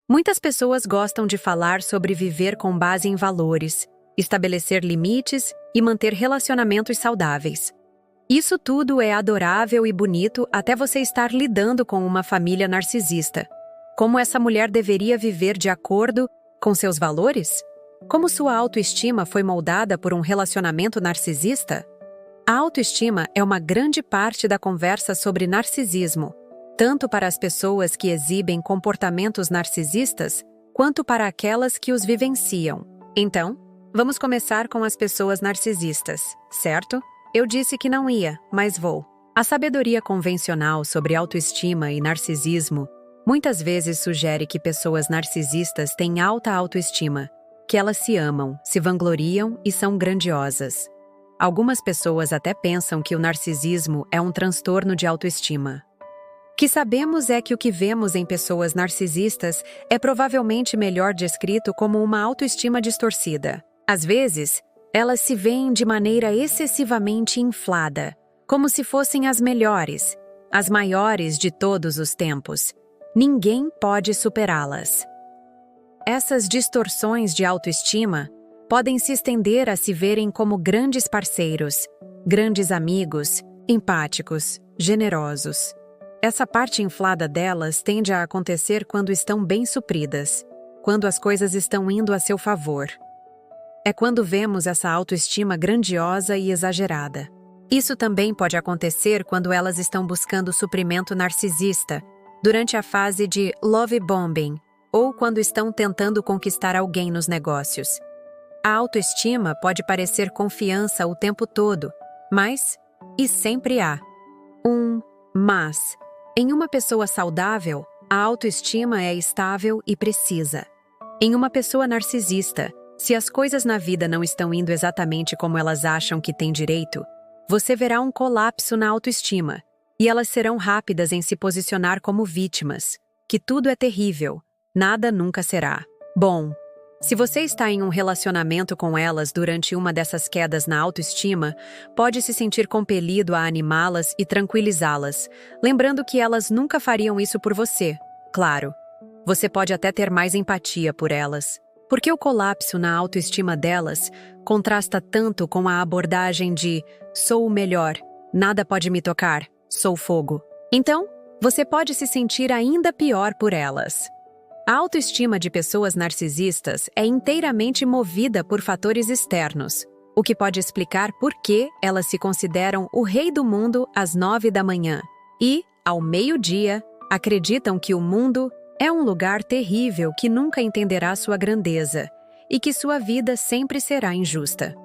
Muitas pessoas gostam de falar sobre viver com base em valores, estabelecer limites e manter relacionamentos saudáveis. Isso tudo é adorável e bonito até você estar lidando com uma família narcisista. Como essa mulher deveria viver de acordo com seus valores? Como sua autoestima foi moldada por um relacionamento narcisista? A autoestima é uma grande parte da conversa sobre narcisismo, tanto para as pessoas que exibem comportamentos narcisistas, quanto para aquelas que os vivenciam. Então, vamos começar com as pessoas narcisistas, certo? Eu disse que não ia, mas vou. A sabedoria convencional sobre autoestima e narcisismo muitas vezes sugere que pessoas narcisistas têm alta autoestima, que elas se amam, se vangloriam e são grandiosas. Algumas pessoas até pensam que o narcisismo é um transtorno de autoestima. O que sabemos é que o que vemos em pessoas narcisistas é provavelmente melhor descrito como uma autoestima distorcida. Às vezes, elas se veem de maneira excessivamente inflada, como se fossem as melhores, as maiores de todos os tempos. Ninguém pode superá-las. Essas distorções de autoestima podem se estender a se verem como grandes parceiros, grandes amigos, empáticos, generosos. Essa parte inflada delas tende a acontecer quando estão bem supridas, quando as coisas estão indo a seu favor. É quando vemos essa autoestima grandiosa e exagerada. Isso também pode acontecer quando elas estão buscando suprimento narcisista, durante a fase de love bombing, ou quando estão tentando conquistar alguém nos negócios. A autoestima pode parecer confiança o tempo todo, mas, e sempre há, mas. Em uma pessoa saudável, a autoestima é estável e precisa. Em uma pessoa narcisista, se as coisas na vida não estão indo exatamente como elas acham que têm direito, você verá um colapso na autoestima, e elas serão rápidas em se posicionar como vítimas, que tudo é terrível, nada nunca será. Bom, se você está em um relacionamento com elas durante uma dessas quedas na autoestima, pode se sentir compelido a animá-las e tranquilizá-las, lembrando que elas nunca fariam isso por você. Claro, você pode até ter mais empatia por elas, porque o colapso na autoestima delas contrasta tanto com a abordagem de sou o melhor, nada pode me tocar, sou fogo. Então, você pode se sentir ainda pior por elas. A autoestima de pessoas narcisistas é inteiramente movida por fatores externos, o que pode explicar por que elas se consideram o rei do mundo às 9 da manhã e, ao meio-dia, acreditam que o mundo é um lugar terrível que nunca entenderá sua grandeza e que sua vida sempre será injusta.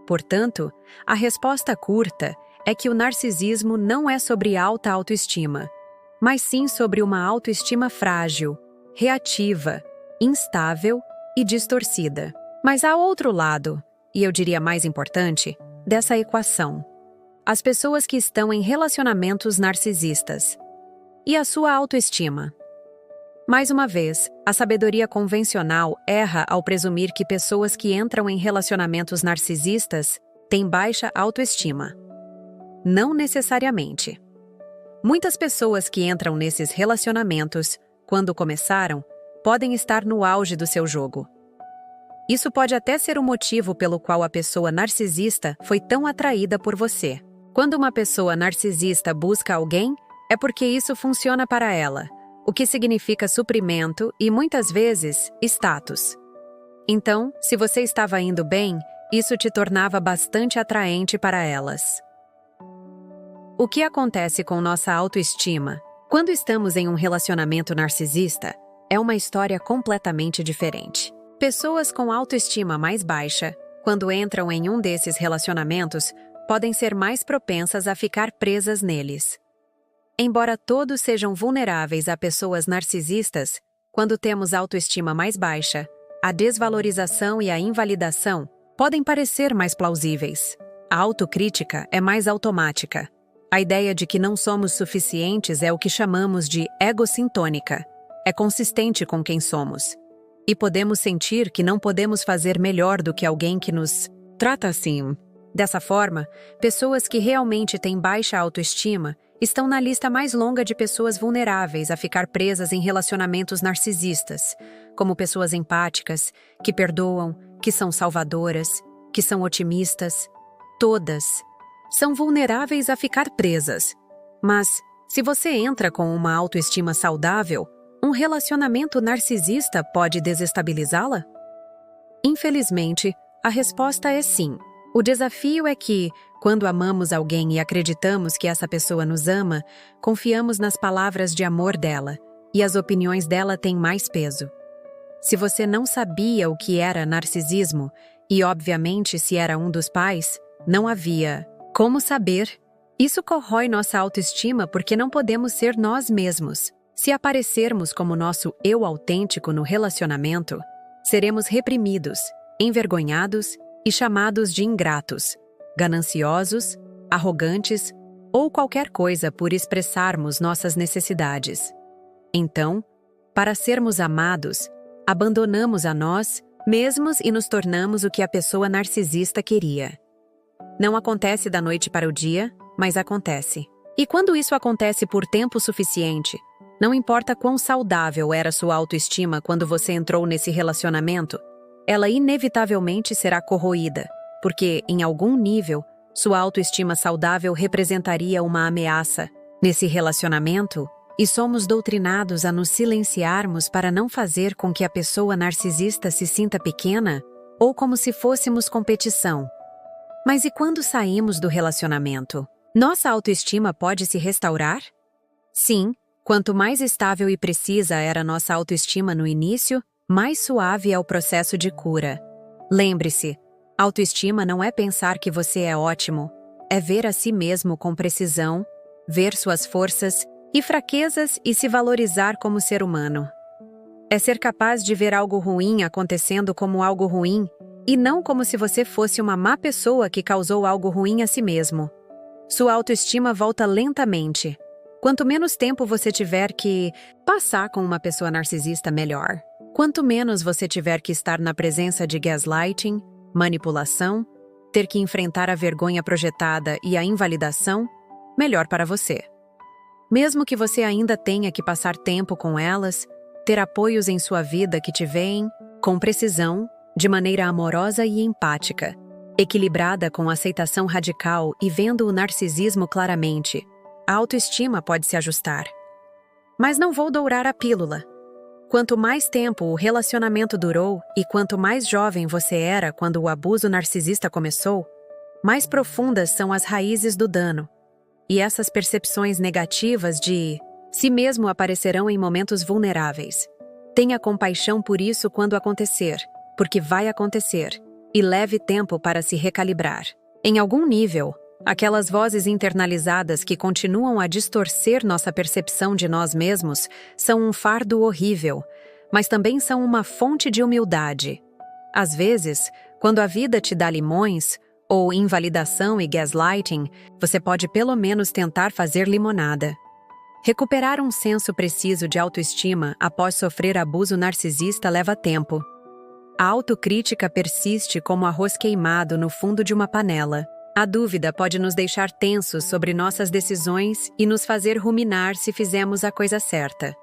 Portanto, a resposta curta é que o narcisismo não é sobre alta autoestima, mas sim sobre uma autoestima frágil, reativa, instável e distorcida. Mas há outro lado, e eu diria mais importante, dessa equação. As pessoas que estão em relacionamentos narcisistas. E a sua autoestima. Mais uma vez, a sabedoria convencional erra ao presumir que pessoas que entram em relacionamentos narcisistas têm baixa autoestima. Não necessariamente. Muitas pessoas que entram nesses relacionamentos, quando começaram, podem estar no auge do seu jogo. Isso pode até ser o motivo pelo qual a pessoa narcisista foi tão atraída por você. Quando uma pessoa narcisista busca alguém, é porque isso funciona para ela, o que significa suprimento e, muitas vezes, status. Então, se você estava indo bem, isso te tornava bastante atraente para elas. O que acontece com nossa autoestima quando estamos em um relacionamento narcisista é uma história completamente diferente. Pessoas com autoestima mais baixa, quando entram em um desses relacionamentos, podem ser mais propensas a ficar presas neles. Embora todos sejam vulneráveis a pessoas narcisistas, quando temos autoestima mais baixa, a desvalorização e a invalidação podem parecer mais plausíveis. A autocrítica é mais automática. A ideia de que não somos suficientes é o que chamamos de egocintônica. É consistente com quem somos. E podemos sentir que não podemos fazer melhor do que alguém que nos trata assim. Dessa forma, pessoas que realmente têm baixa autoestima estão na lista mais longa de pessoas vulneráveis a ficar presas em relacionamentos narcisistas, como pessoas empáticas, que perdoam, que são salvadoras, que são otimistas. Todas são vulneráveis a ficar presas. Mas, se você entra com uma autoestima saudável, um relacionamento narcisista pode desestabilizá-la? Infelizmente, a resposta é sim. O desafio é que, quando amamos alguém e acreditamos que essa pessoa nos ama, confiamos nas palavras de amor dela, e as opiniões dela têm mais peso. Se você não sabia o que era narcisismo, e obviamente se era um dos pais, não havia como saber. Isso corrói nossa autoestima porque não podemos ser nós mesmos. Se aparecermos como nosso eu autêntico no relacionamento, seremos reprimidos, envergonhados e chamados de ingratos, gananciosos, arrogantes ou qualquer coisa por expressarmos nossas necessidades. Então, para sermos amados, abandonamos a nós mesmos e nos tornamos o que a pessoa narcisista queria. Não acontece da noite para o dia, mas acontece. E quando isso acontece por tempo suficiente, não importa quão saudável era sua autoestima quando você entrou nesse relacionamento, ela inevitavelmente será corroída, porque, em algum nível, sua autoestima saudável representaria uma ameaça nesse relacionamento, e somos doutrinados a nos silenciarmos para não fazer com que a pessoa narcisista se sinta pequena ou como se fôssemos competição. Mas e quando saímos do relacionamento? Nossa autoestima pode se restaurar? Sim, quanto mais estável e precisa era nossa autoestima no início, mais suave é o processo de cura. Lembre-se, autoestima não é pensar que você é ótimo, é ver a si mesmo com precisão, ver suas forças e fraquezas e se valorizar como ser humano. É ser capaz de ver algo ruim acontecendo como algo ruim e não como se você fosse uma má pessoa que causou algo ruim a si mesmo. Sua autoestima volta lentamente. Quanto menos tempo você tiver que passar com uma pessoa narcisista, melhor. Quanto menos você tiver que estar na presença de gaslighting, manipulação, ter que enfrentar a vergonha projetada e a invalidação, melhor para você. Mesmo que você ainda tenha que passar tempo com elas, ter apoios em sua vida que te veem, com precisão, de maneira amorosa e empática, equilibrada com aceitação radical e vendo o narcisismo claramente, a autoestima pode se ajustar. Mas não vou dourar a pílula. Quanto mais tempo o relacionamento durou e quanto mais jovem você era quando o abuso narcisista começou, mais profundas são as raízes do dano. E essas percepções negativas de si mesmo aparecerão em momentos vulneráveis. Tenha compaixão por isso quando acontecer, porque vai acontecer, e leve tempo para se recalibrar. Em algum nível, aquelas vozes internalizadas que continuam a distorcer nossa percepção de nós mesmos são um fardo horrível, mas também são uma fonte de humildade. Às vezes, quando a vida te dá limões, ou invalidação e gaslighting, você pode pelo menos tentar fazer limonada. Recuperar um senso preciso de autoestima após sofrer abuso narcisista leva tempo. A autocrítica persiste como arroz queimado no fundo de uma panela. A dúvida pode nos deixar tensos sobre nossas decisões e nos fazer ruminar se fizemos a coisa certa.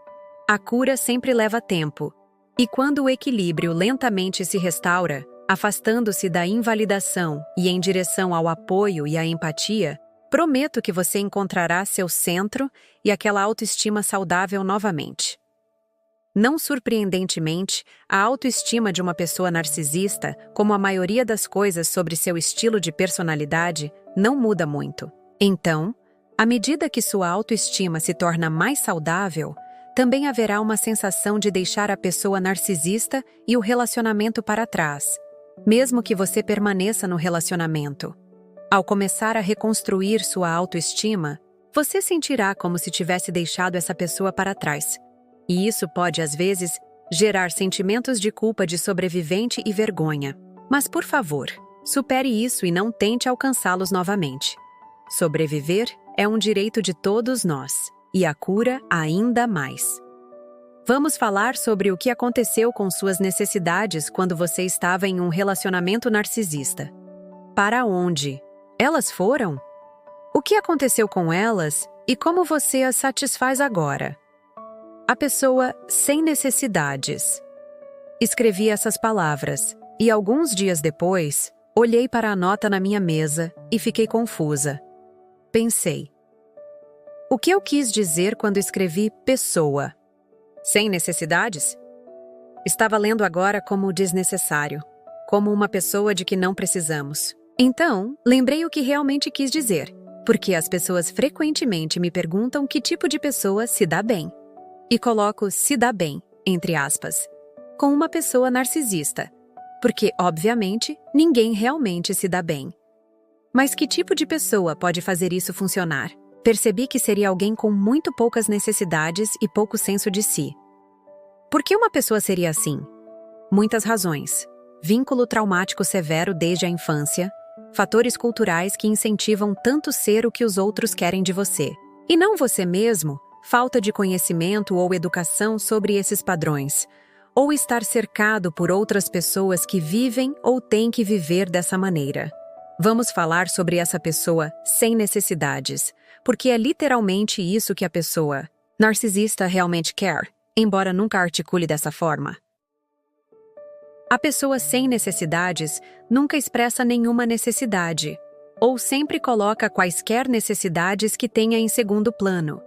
A cura sempre leva tempo, e quando o equilíbrio lentamente se restaura, afastando-se da invalidação e em direção ao apoio e à empatia, prometo que você encontrará seu centro e aquela autoestima saudável novamente. Não surpreendentemente, a autoestima de uma pessoa narcisista, como a maioria das coisas sobre seu estilo de personalidade, não muda muito. Então, à medida que sua autoestima se torna mais saudável, também haverá uma sensação de deixar a pessoa narcisista e o relacionamento para trás, mesmo que você permaneça no relacionamento. Ao começar a reconstruir sua autoestima, você sentirá como se tivesse deixado essa pessoa para trás. E isso pode, às vezes, gerar sentimentos de culpa de sobrevivente e vergonha. Mas, por favor, supere isso e não tente alcançá-los novamente. Sobreviver é um direito de todos nós, e a cura ainda mais. Vamos falar sobre o que aconteceu com suas necessidades quando você estava em um relacionamento narcisista. Para onde? Elas foram? O que aconteceu com elas e como você as satisfaz agora. A pessoa sem necessidades. Escrevi essas palavras, e alguns dias depois, olhei para a nota na minha mesa e fiquei confusa. Pensei. O que eu quis dizer quando escrevi pessoa? Sem necessidades? Estava lendo agora como desnecessário, como uma pessoa de que não precisamos. Então, lembrei o que realmente quis dizer, porque as pessoas frequentemente me perguntam que tipo de pessoa se dá bem. E coloco se dá bem, entre aspas, com uma pessoa narcisista, porque, obviamente, ninguém realmente se dá bem. Mas que tipo de pessoa pode fazer isso funcionar? Percebi que seria alguém com muito poucas necessidades e pouco senso de si. Por que uma pessoa seria assim? Muitas razões. Vínculo traumático severo desde a infância, fatores culturais que incentivam tanto ser o que os outros querem de você, e não você mesmo, falta de conhecimento ou educação sobre esses padrões, ou estar cercado por outras pessoas que vivem ou têm que viver dessa maneira. Vamos falar sobre essa pessoa sem necessidades, porque é literalmente isso que a pessoa narcisista realmente quer, embora nunca articule dessa forma. A pessoa sem necessidades nunca expressa nenhuma necessidade, ou sempre coloca quaisquer necessidades que tenha em segundo plano.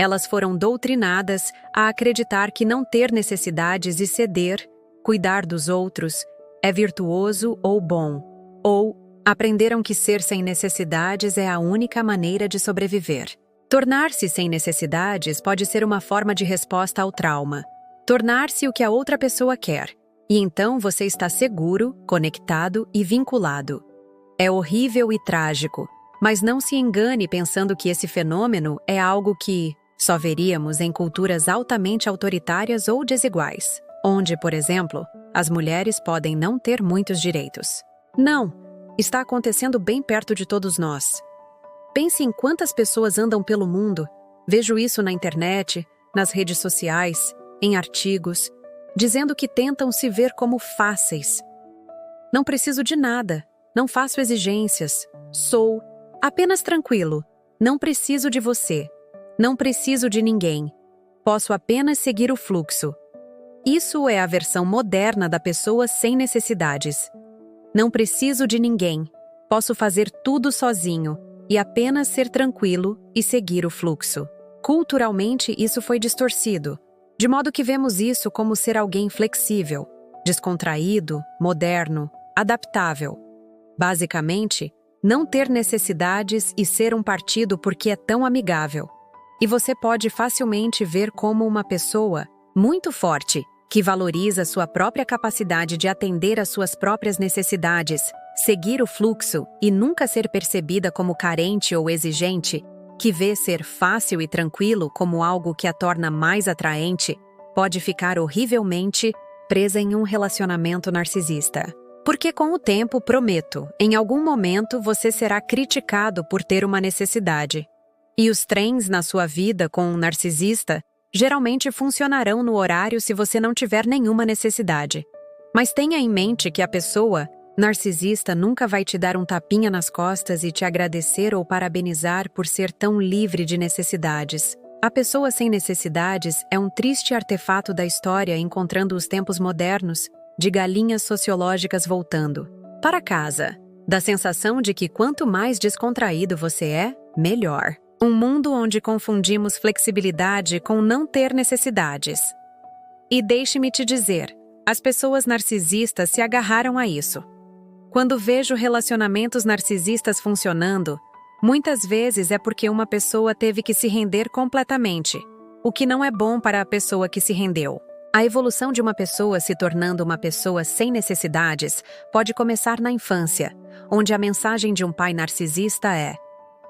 Elas foram doutrinadas a acreditar que não ter necessidades e ceder, cuidar dos outros, é virtuoso ou bom, ou aprenderam que ser sem necessidades é a única maneira de sobreviver. Tornar-se sem necessidades pode ser uma forma de resposta ao trauma. Tornar-se o que a outra pessoa quer, e então você está seguro, conectado e vinculado. É horrível e trágico, mas não se engane pensando que esse fenômeno é algo que só veríamos em culturas altamente autoritárias ou desiguais, onde, por exemplo, as mulheres podem não ter muitos direitos. Não, está acontecendo bem perto de todos nós. Pense em quantas pessoas andam pelo mundo, vejo isso na internet, nas redes sociais, em artigos, dizendo que tentam se ver como fáceis. Não preciso de nada, não faço exigências, sou apenas tranquilo, não preciso de você. Não preciso de ninguém. Posso apenas seguir o fluxo. Isso é a versão moderna da pessoa sem necessidades. Não preciso de ninguém. Posso fazer tudo sozinho e apenas ser tranquilo e seguir o fluxo. Culturalmente, isso foi distorcido, de modo que vemos isso como ser alguém flexível, descontraído, moderno, adaptável. Basicamente, não ter necessidades e ser um partido porque é tão amigável. E você pode facilmente ver como uma pessoa muito forte, que valoriza sua própria capacidade de atender às suas próprias necessidades, seguir o fluxo e nunca ser percebida como carente ou exigente, que vê ser fácil e tranquilo como algo que a torna mais atraente, pode ficar horrivelmente presa em um relacionamento narcisista. Porque com o tempo, prometo, em algum momento você será criticado por ter uma necessidade. E os trens na sua vida com um narcisista geralmente funcionarão no horário se você não tiver nenhuma necessidade. Mas tenha em mente que a pessoa narcisista nunca vai te dar um tapinha nas costas e te agradecer ou parabenizar por ser tão livre de necessidades. A pessoa sem necessidades é um triste artefato da história encontrando os tempos modernos de galinhas sociológicas voltando para casa, da sensação de que quanto mais descontraído você é, melhor. Um mundo onde confundimos flexibilidade com não ter necessidades. E deixe-me te dizer, as pessoas narcisistas se agarraram a isso. Quando vejo relacionamentos narcisistas funcionando, muitas vezes é porque uma pessoa teve que se render completamente, o que não é bom para a pessoa que se rendeu. A evolução de uma pessoa se tornando uma pessoa sem necessidades pode começar na infância, onde a mensagem de um pai narcisista é: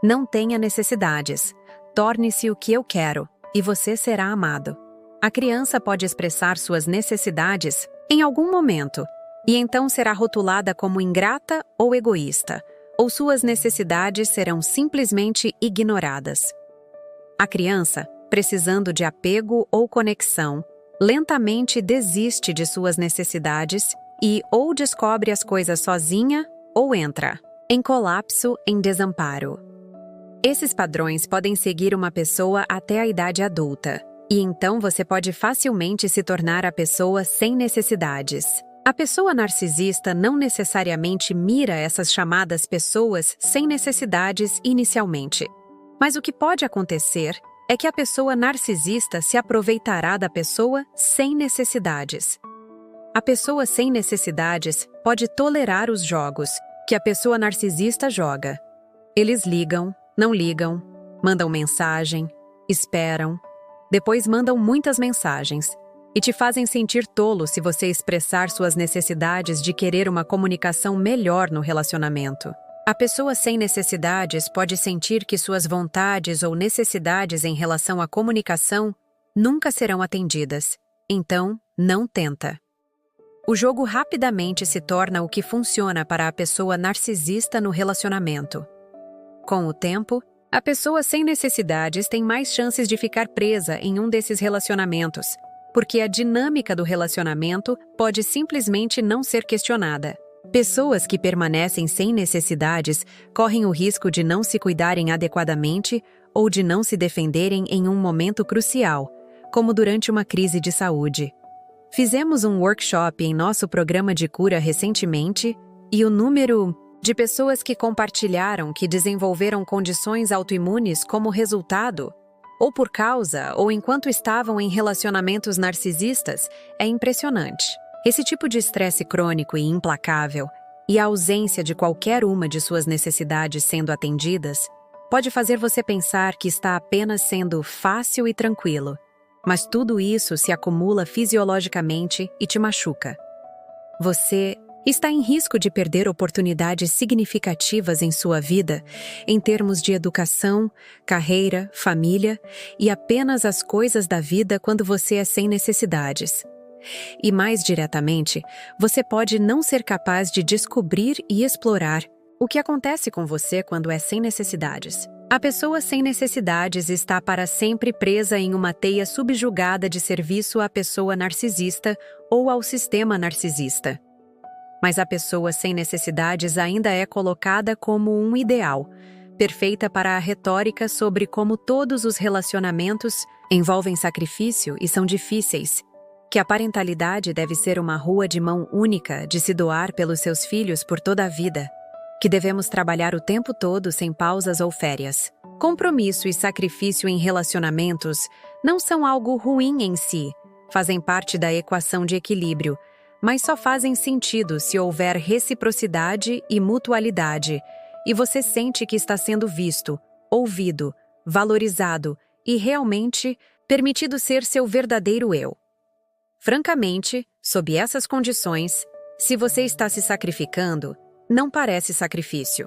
não tenha necessidades, torne-se o que eu quero, e você será amado. A criança pode expressar suas necessidades em algum momento, e então será rotulada como ingrata ou egoísta, ou suas necessidades serão simplesmente ignoradas. A criança, precisando de apego ou conexão, lentamente desiste de suas necessidades e ou descobre as coisas sozinha ou entra em colapso, em desamparo. Esses padrões podem seguir uma pessoa até a idade adulta, e então você pode facilmente se tornar a pessoa sem necessidades. A pessoa narcisista não necessariamente mira essas chamadas pessoas sem necessidades inicialmente. Mas o que pode acontecer é que a pessoa narcisista se aproveitará da pessoa sem necessidades. A pessoa sem necessidades pode tolerar os jogos que a pessoa narcisista joga. Eles ligam, não ligam, mandam mensagem, esperam, depois mandam muitas mensagens e te fazem sentir tolo se você expressar suas necessidades de querer uma comunicação melhor no relacionamento. A pessoa sem necessidades pode sentir que suas vontades ou necessidades em relação à comunicação nunca serão atendidas, então não tenta. O jogo rapidamente se torna o que funciona para a pessoa narcisista no relacionamento. Com o tempo, a pessoa sem necessidades tem mais chances de ficar presa em um desses relacionamentos, porque a dinâmica do relacionamento pode simplesmente não ser questionada. Pessoas que permanecem sem necessidades correm o risco de não se cuidarem adequadamente ou de não se defenderem em um momento crucial, como durante uma crise de saúde. Fizemos um workshop em nosso programa de cura recentemente e o número de pessoas que compartilharam que desenvolveram condições autoimunes como resultado, ou por causa ou enquanto estavam em relacionamentos narcisistas, é impressionante. Esse tipo de estresse crônico e implacável, e a ausência de qualquer uma de suas necessidades sendo atendidas, pode fazer você pensar que está apenas sendo fácil e tranquilo, mas tudo isso se acumula fisiologicamente e te machuca. Você está em risco de perder oportunidades significativas em sua vida, em termos de educação, carreira, família e apenas as coisas da vida quando você é sem necessidades. E mais diretamente, você pode não ser capaz de descobrir e explorar o que acontece com você quando é sem necessidades. A pessoa sem necessidades está para sempre presa em uma teia subjugada de serviço à pessoa narcisista ou ao sistema narcisista. Mas a pessoa sem necessidades ainda é colocada como um ideal, perfeita para a retórica sobre como todos os relacionamentos envolvem sacrifício e são difíceis, que a parentalidade deve ser uma rua de mão única de se doar pelos seus filhos por toda a vida, que devemos trabalhar o tempo todo sem pausas ou férias. Compromisso e sacrifício em relacionamentos não são algo ruim em si, fazem parte da equação de equilíbrio, mas só fazem sentido se houver reciprocidade e mutualidade, e você sente que está sendo visto, ouvido, valorizado e realmente permitido ser seu verdadeiro eu. Francamente, sob essas condições, se você está se sacrificando, não parece sacrifício.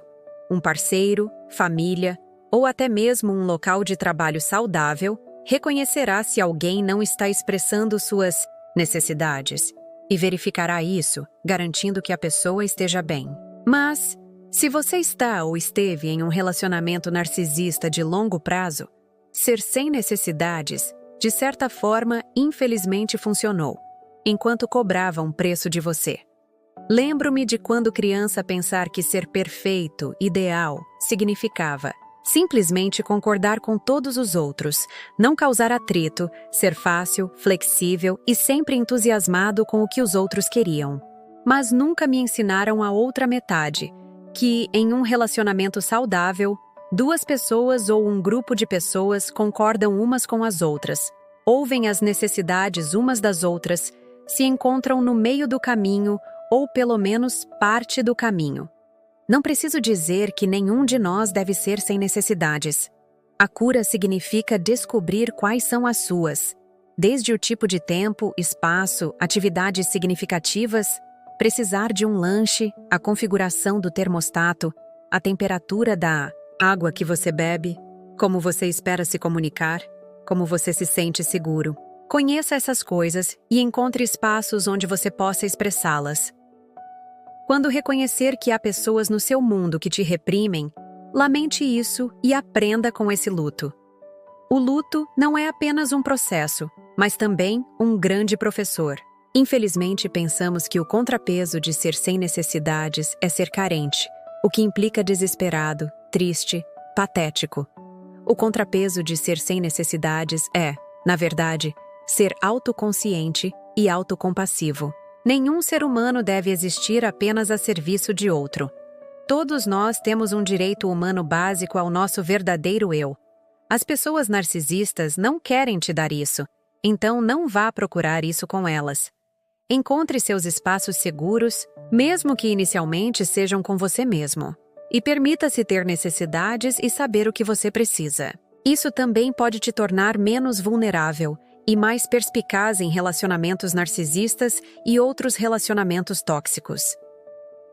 Um parceiro, família ou até mesmo um local de trabalho saudável reconhecerá se alguém não está expressando suas necessidades e verificará isso, garantindo que a pessoa esteja bem. Mas, se você está ou esteve em um relacionamento narcisista de longo prazo, ser sem necessidades, de certa forma, infelizmente funcionou, enquanto cobrava um preço de você. Lembro-me de quando criança pensar que ser perfeito, ideal, significava simplesmente concordar com todos os outros, não causar atrito, ser fácil, flexível e sempre entusiasmado com o que os outros queriam. Mas nunca me ensinaram a outra metade, que, em um relacionamento saudável, duas pessoas ou um grupo de pessoas concordam umas com as outras, ouvem as necessidades umas das outras, se encontram no meio do caminho ou pelo menos parte do caminho. Não preciso dizer que nenhum de nós deve ser sem necessidades. A cura significa descobrir quais são as suas, desde o tipo de tempo, espaço, atividades significativas, precisar de um lanche, a configuração do termostato, a temperatura da água que você bebe, como você espera se comunicar, como você se sente seguro. Conheça essas coisas e encontre espaços onde você possa expressá-las. Quando reconhecer que há pessoas no seu mundo que te reprimem, lamente isso e aprenda com esse luto. O luto não é apenas um processo, mas também um grande professor. Infelizmente, pensamos que o contrapeso de ser sem necessidades é ser carente, o que implica desesperado, triste, patético. O contrapeso de ser sem necessidades é, na verdade, ser autoconsciente e autocompassivo. Nenhum ser humano deve existir apenas a serviço de outro. Todos nós temos um direito humano básico ao nosso verdadeiro eu. As pessoas narcisistas não querem te dar isso, então não vá procurar isso com elas. Encontre seus espaços seguros, mesmo que inicialmente sejam com você mesmo. E permita-se ter necessidades e saber o que você precisa. Isso também pode te tornar menos vulnerável e mais perspicaz em relacionamentos narcisistas e outros relacionamentos tóxicos.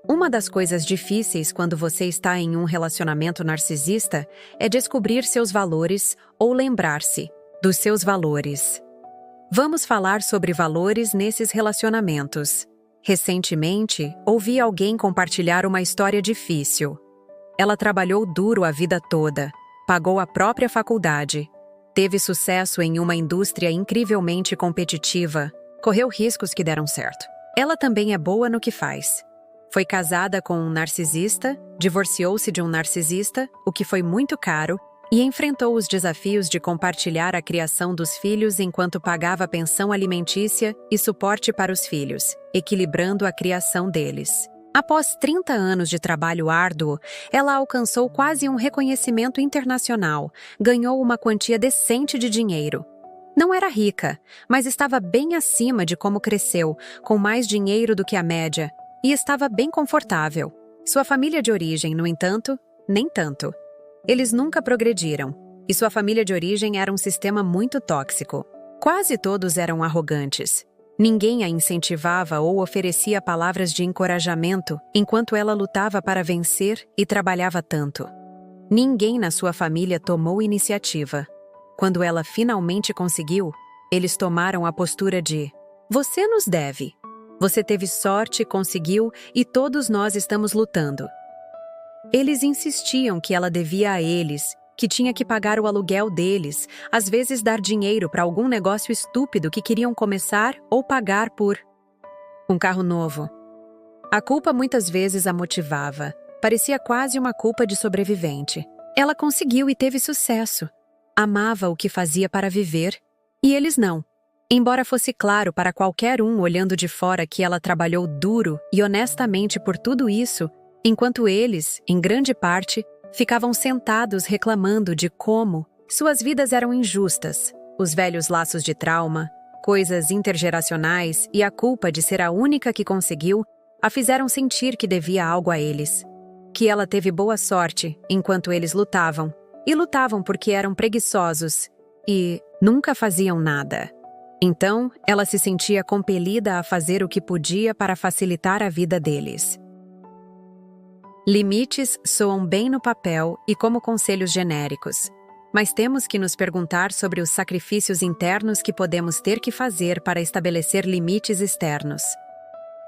Uma das coisas difíceis quando você está em um relacionamento narcisista é descobrir seus valores ou lembrar-se dos seus valores. Vamos falar sobre valores nesses relacionamentos. Recentemente, ouvi alguém compartilhar uma história difícil. Ela trabalhou duro a vida toda, pagou a própria faculdade, teve sucesso em uma indústria incrivelmente competitiva, correu riscos que deram certo. Ela também é boa no que faz. Foi casada com um narcisista, divorciou-se de um narcisista, o que foi muito caro, e enfrentou os desafios de compartilhar a criação dos filhos enquanto pagava pensão alimentícia e suporte para os filhos, equilibrando a criação deles. Após 30 anos de trabalho árduo, ela alcançou quase um reconhecimento internacional, ganhou uma quantia decente de dinheiro. Não era rica, mas estava bem acima de como cresceu, com mais dinheiro do que a média, e estava bem confortável. Sua família de origem, no entanto, nem tanto. Eles nunca progrediram, e sua família de origem era um sistema muito tóxico. Quase todos eram arrogantes. Ninguém a incentivava ou oferecia palavras de encorajamento enquanto ela lutava para vencer e trabalhava tanto. Ninguém na sua família tomou iniciativa. Quando ela finalmente conseguiu, eles tomaram a postura de: "Você nos deve. Você teve sorte, conseguiu e todos nós estamos lutando." Eles insistiam que ela devia a eles, que tinha que pagar o aluguel deles, às vezes dar dinheiro para algum negócio estúpido que queriam começar ou pagar por um carro novo. A culpa muitas vezes a motivava. Parecia quase uma culpa de sobrevivente. Ela conseguiu e teve sucesso. Amava o que fazia para viver, e eles não. Embora fosse claro para qualquer um olhando de fora que ela trabalhou duro e honestamente por tudo isso, enquanto eles, em grande parte, ficavam sentados reclamando de como suas vidas eram injustas, os velhos laços de trauma, coisas intergeracionais e a culpa de ser a única que conseguiu, a fizeram sentir que devia algo a eles. Que ela teve boa sorte enquanto eles lutavam, e lutavam porque eram preguiçosos e nunca faziam nada. Então, ela se sentia compelida a fazer o que podia para facilitar a vida deles. Limites soam bem no papel e como conselhos genéricos, mas temos que nos perguntar sobre os sacrifícios internos que podemos ter que fazer para estabelecer limites externos.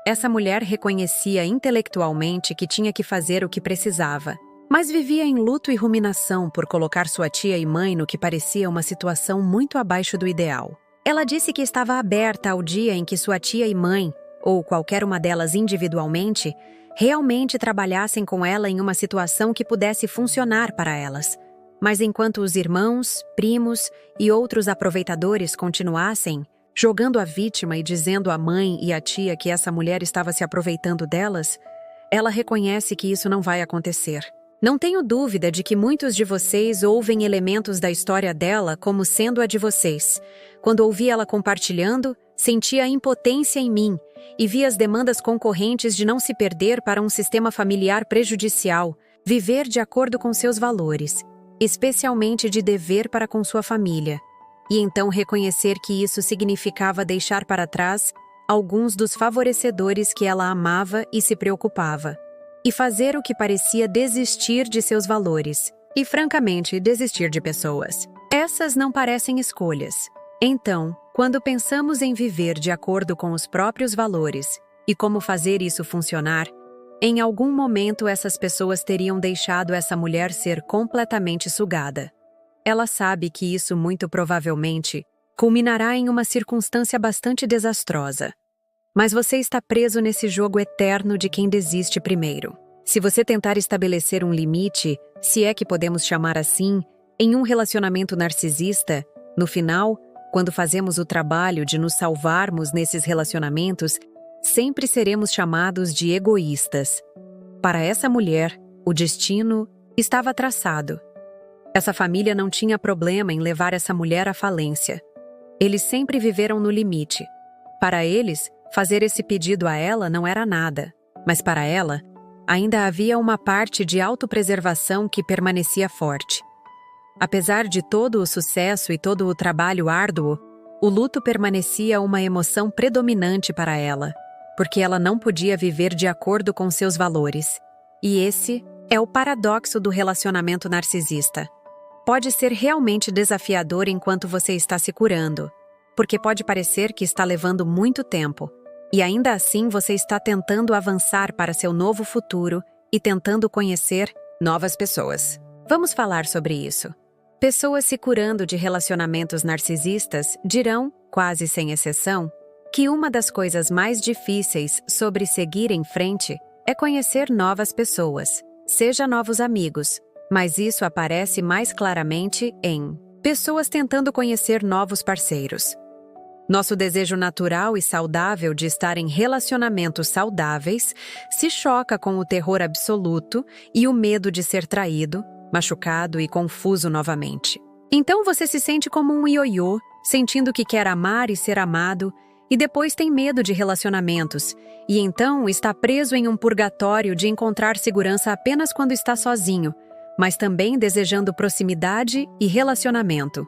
Essa mulher reconhecia intelectualmente que tinha que fazer o que precisava, mas vivia em luto e ruminação por colocar sua tia e mãe no que parecia uma situação muito abaixo do ideal. Ela disse que estava aberta ao dia em que sua tia e mãe, ou qualquer uma delas individualmente, realmente trabalhassem com ela em uma situação que pudesse funcionar para elas. Mas enquanto os irmãos, primos e outros aproveitadores continuassem, jogando a vítima e dizendo à mãe e à tia que essa mulher estava se aproveitando delas, ela reconhece que isso não vai acontecer. Não tenho dúvida de que muitos de vocês ouvem elementos da história dela como sendo a de vocês. Quando ouvi ela compartilhando, senti a impotência em mim e vi as demandas concorrentes de não se perder para um sistema familiar prejudicial, viver de acordo com seus valores, especialmente de dever para com sua família, e então reconhecer que isso significava deixar para trás alguns dos favorecedores que ela amava e se preocupava, e fazer o que parecia desistir de seus valores, e francamente desistir de pessoas. Essas não parecem escolhas. Então, quando pensamos em viver de acordo com os próprios valores e como fazer isso funcionar, em algum momento essas pessoas teriam deixado essa mulher ser completamente sugada. Ela sabe que isso muito provavelmente culminará em uma circunstância bastante desastrosa. Mas você está preso nesse jogo eterno de quem desiste primeiro. Se você tentar estabelecer um limite, se é que podemos chamar assim, em um relacionamento narcisista, no final, quando fazemos o trabalho de nos salvarmos nesses relacionamentos, sempre seremos chamados de egoístas. Para essa mulher, o destino estava traçado. Essa família não tinha problema em levar essa mulher à falência. Eles sempre viveram no limite. Para eles, fazer esse pedido a ela não era nada, mas para ela, ainda havia uma parte de autopreservação que permanecia forte. Apesar de todo o sucesso e todo o trabalho árduo, o luto permanecia uma emoção predominante para ela, porque ela não podia viver de acordo com seus valores. E esse é o paradoxo do relacionamento narcisista. Pode ser realmente desafiador enquanto você está se curando, porque pode parecer que está levando muito tempo, e ainda assim você está tentando avançar para seu novo futuro e tentando conhecer novas pessoas. Vamos falar sobre isso. Pessoas se curando de relacionamentos narcisistas dirão, quase sem exceção, que uma das coisas mais difíceis sobre seguir em frente é conhecer novas pessoas, seja novos amigos, mas isso aparece mais claramente em pessoas tentando conhecer novos parceiros. Nosso desejo natural e saudável de estar em relacionamentos saudáveis se choca com o terror absoluto e o medo de ser traído, machucado e confuso novamente. Então você se sente como um ioiô, sentindo que quer amar e ser amado, e depois tem medo de relacionamentos, e então está preso em um purgatório de encontrar segurança apenas quando está sozinho, mas também desejando proximidade e relacionamento.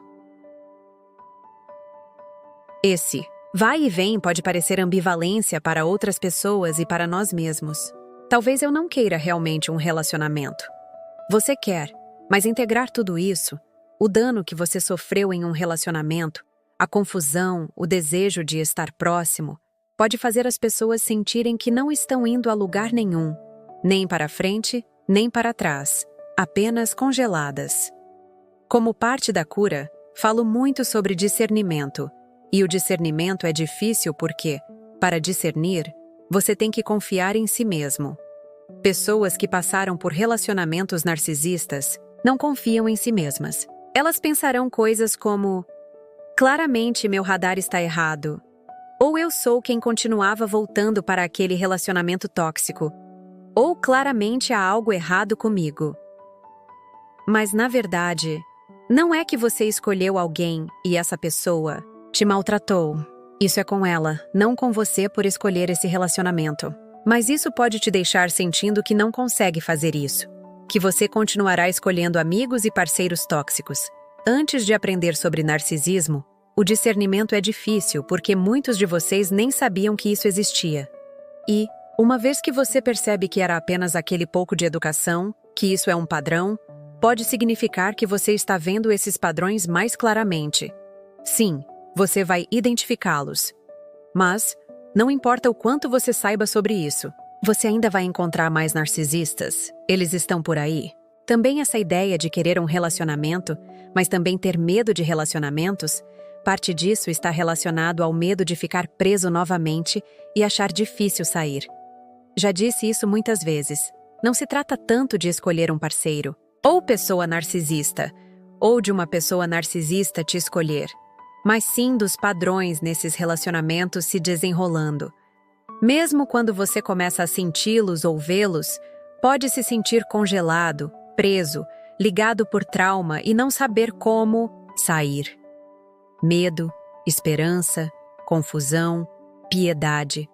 Esse vai e vem pode parecer ambivalência para outras pessoas e para nós mesmos. Talvez eu não queira realmente um relacionamento. Você quer, mas integrar tudo isso, o dano que você sofreu em um relacionamento, a confusão, o desejo de estar próximo, pode fazer as pessoas sentirem que não estão indo a lugar nenhum, nem para frente, nem para trás, apenas congeladas. Como parte da cura, falo muito sobre discernimento, e o discernimento é difícil porque, para discernir, você tem que confiar em si mesmo. Pessoas que passaram por relacionamentos narcisistas não confiam em si mesmas. Elas pensarão coisas como: claramente meu radar está errado. Ou eu sou quem continuava voltando para aquele relacionamento tóxico. Ou claramente há algo errado comigo. Mas na verdade, não é que você escolheu alguém e essa pessoa te maltratou. Isso é com ela, não com você por escolher esse relacionamento. Mas isso pode te deixar sentindo que não consegue fazer isso. Que você continuará escolhendo amigos e parceiros tóxicos. Antes de aprender sobre narcisismo, o discernimento é difícil porque muitos de vocês nem sabiam que isso existia. E, uma vez que você percebe que era apenas aquele pouco de educação, que isso é um padrão, pode significar que você está vendo esses padrões mais claramente. Sim, você vai identificá-los. Mas, não importa o quanto você saiba sobre isso, você ainda vai encontrar mais narcisistas. Eles estão por aí. Também essa ideia de querer um relacionamento, mas também ter medo de relacionamentos, parte disso está relacionado ao medo de ficar preso novamente e achar difícil sair. Já disse isso muitas vezes. Não se trata tanto de escolher um parceiro, ou pessoa narcisista, ou de uma pessoa narcisista te escolher, mas sim dos padrões nesses relacionamentos se desenrolando. Mesmo quando você começa a senti-los ou vê-los, pode se sentir congelado, preso, ligado por trauma e não saber como sair. Medo, esperança, confusão, piedade.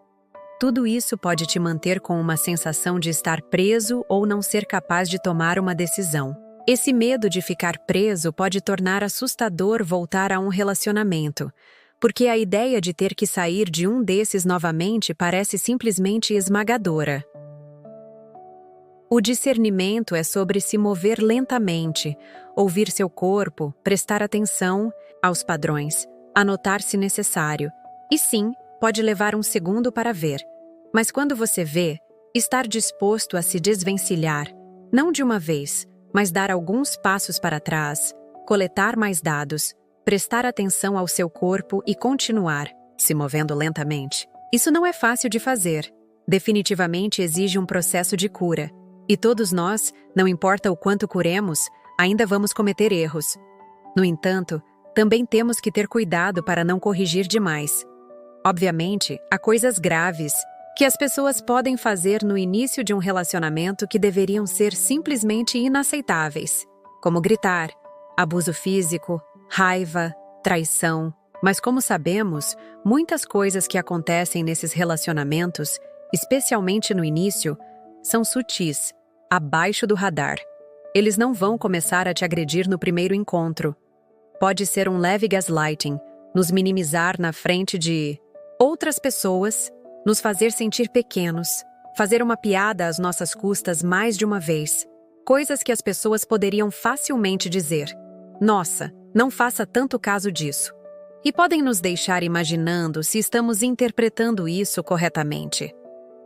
Tudo isso pode te manter com uma sensação de estar preso ou não ser capaz de tomar uma decisão. Esse medo de ficar preso pode tornar assustador voltar a um relacionamento, porque a ideia de ter que sair de um desses novamente parece simplesmente esmagadora. O discernimento é sobre se mover lentamente, ouvir seu corpo, prestar atenção aos padrões, anotar se necessário, e sim, pode levar um segundo para ver. Mas quando você vê, estar disposto a se desvencilhar, não de uma vez, mas dar alguns passos para trás, coletar mais dados, prestar atenção ao seu corpo e continuar, se movendo lentamente. Isso não é fácil de fazer. Definitivamente exige um processo de cura. E todos nós, não importa o quanto curemos, ainda vamos cometer erros. No entanto, também temos que ter cuidado para não corrigir demais. Obviamente, há coisas graves que as pessoas podem fazer no início de um relacionamento que deveriam ser simplesmente inaceitáveis, como gritar, abuso físico, raiva, traição. Mas como sabemos, muitas coisas que acontecem nesses relacionamentos, especialmente no início, são sutis, abaixo do radar. Eles não vão começar a te agredir no primeiro encontro. Pode ser um leve gaslighting, nos minimizar na frente de outras pessoas, nos fazer sentir pequenos, fazer uma piada às nossas custas mais de uma vez. Coisas que as pessoas poderiam facilmente dizer: "Nossa, não faça tanto caso disso." E podem nos deixar imaginando se estamos interpretando isso corretamente.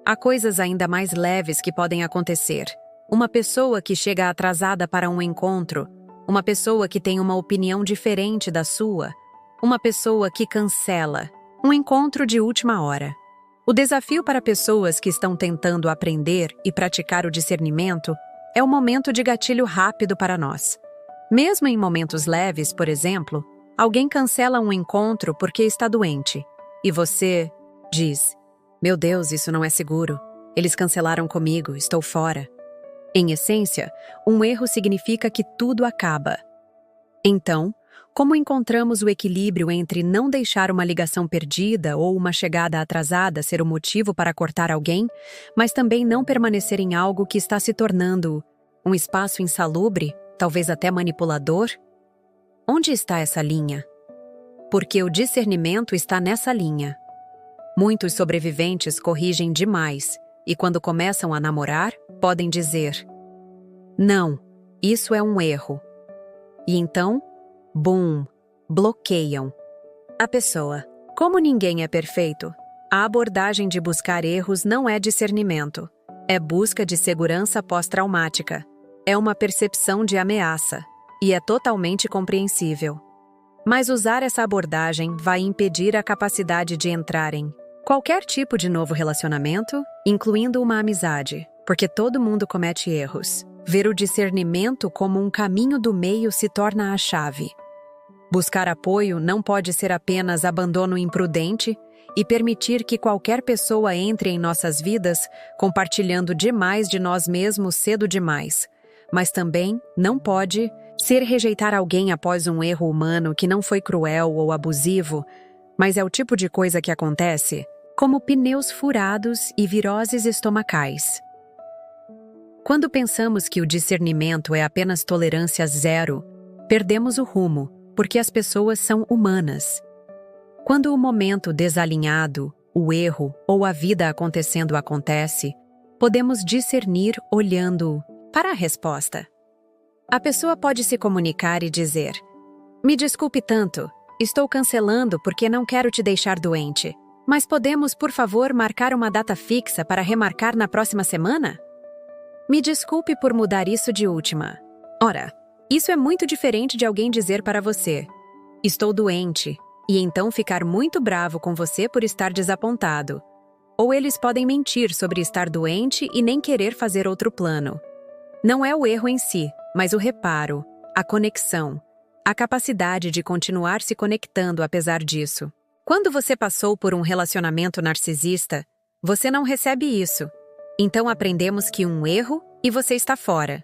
Há coisas ainda mais leves que podem acontecer. Uma pessoa que chega atrasada para um encontro, uma pessoa que tem uma opinião diferente da sua, uma pessoa que cancela um encontro de última hora. O desafio para pessoas que estão tentando aprender e praticar o discernimento é o momento de gatilho rápido para nós. Mesmo em momentos leves, por exemplo, alguém cancela um encontro porque está doente, e você diz: "Meu Deus, isso não é seguro. Eles cancelaram comigo, estou fora." Em essência, um erro significa que tudo acaba. Então, como encontramos o equilíbrio entre não deixar uma ligação perdida ou uma chegada atrasada ser o motivo para cortar alguém, mas também não permanecer em algo que está se tornando um espaço insalubre, talvez até manipulador? Onde está essa linha? Porque o discernimento está nessa linha. Muitos sobreviventes corrigem demais e, quando começam a namorar, podem dizer: "Não, isso é um erro." E então, bum, bloqueiam a pessoa. Como ninguém é perfeito, a abordagem de buscar erros não é discernimento. É busca de segurança pós-traumática. É uma percepção de ameaça. E é totalmente compreensível. Mas usar essa abordagem vai impedir a capacidade de entrar em qualquer tipo de novo relacionamento, incluindo uma amizade, porque todo mundo comete erros. Ver o discernimento como um caminho do meio se torna a chave. Buscar apoio não pode ser apenas abandono imprudente e permitir que qualquer pessoa entre em nossas vidas compartilhando demais de nós mesmos cedo demais, mas também não pode ser rejeitar alguém após um erro humano que não foi cruel ou abusivo, mas é o tipo de coisa que acontece, como pneus furados e viroses estomacais. Quando pensamos que o discernimento é apenas tolerância zero, perdemos o rumo, porque as pessoas são humanas. Quando o momento desalinhado, o erro ou a vida acontecendo acontece, podemos discernir olhando para a resposta. A pessoa pode se comunicar e dizer: "Me desculpe tanto, estou cancelando porque não quero te deixar doente. Mas podemos, por favor, marcar uma data fixa para remarcar na próxima semana? Me desculpe por mudar isso de última." Ora, isso é muito diferente de alguém dizer para você: "Estou doente", e então ficar muito bravo com você por estar desapontado. Ou eles podem mentir sobre estar doente e nem querer fazer outro plano. Não é o erro em si, mas o reparo, a conexão, a capacidade de continuar se conectando apesar disso. Quando você passou por um relacionamento narcisista, você não recebe isso. Então aprendemos que um erro e você está fora.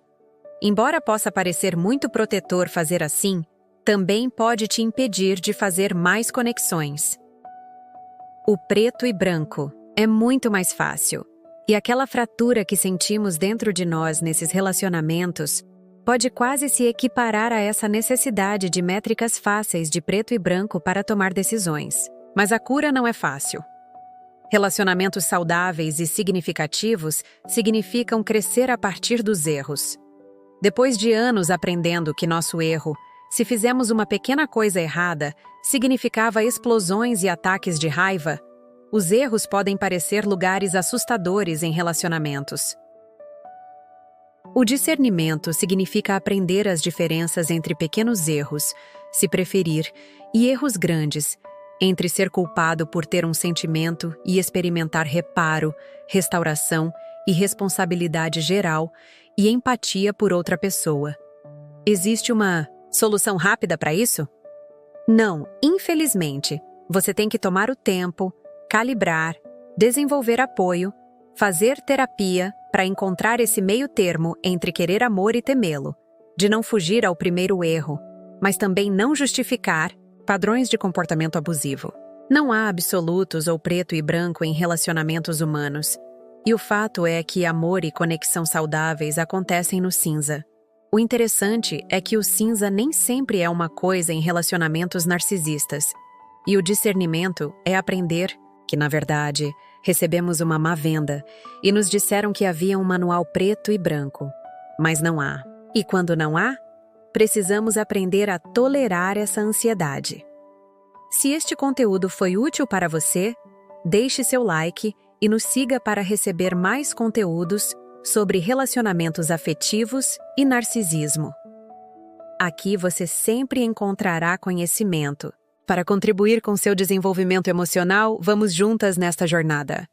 Embora possa parecer muito protetor fazer assim, também pode te impedir de fazer mais conexões. O preto e branco é muito mais fácil. E aquela fratura que sentimos dentro de nós nesses relacionamentos pode quase se equiparar a essa necessidade de métricas fáceis de preto e branco para tomar decisões. Mas a cura não é fácil. Relacionamentos saudáveis e significativos significam crescer a partir dos erros. Depois de anos aprendendo que nosso erro, se fizemos uma pequena coisa errada, significava explosões e ataques de raiva, os erros podem parecer lugares assustadores em relacionamentos. O discernimento significa aprender as diferenças entre pequenos erros, se preferir, e erros grandes, entre ser culpado por ter um sentimento e experimentar reparo, restauração e responsabilidade geral e empatia por outra pessoa. Existe uma solução rápida para isso? Não, infelizmente. Você tem que tomar o tempo, calibrar, desenvolver apoio, fazer terapia para encontrar esse meio termo entre querer amor e temê-lo, de não fugir ao primeiro erro, mas também não justificar padrões de comportamento abusivo. Não há absolutos ou preto e branco em relacionamentos humanos, e o fato é que amor e conexão saudáveis acontecem no cinza. O interessante é que o cinza nem sempre é uma coisa em relacionamentos narcisistas, e o discernimento é aprender que, na verdade, recebemos uma má venda e nos disseram que havia um manual preto e branco, mas não há. E quando não há, precisamos aprender a tolerar essa ansiedade. Se este conteúdo foi útil para você, deixe seu like e nos siga para receber mais conteúdos sobre relacionamentos afetivos e narcisismo. Aqui você sempre encontrará conhecimento. Para contribuir com seu desenvolvimento emocional, vamos juntas nesta jornada.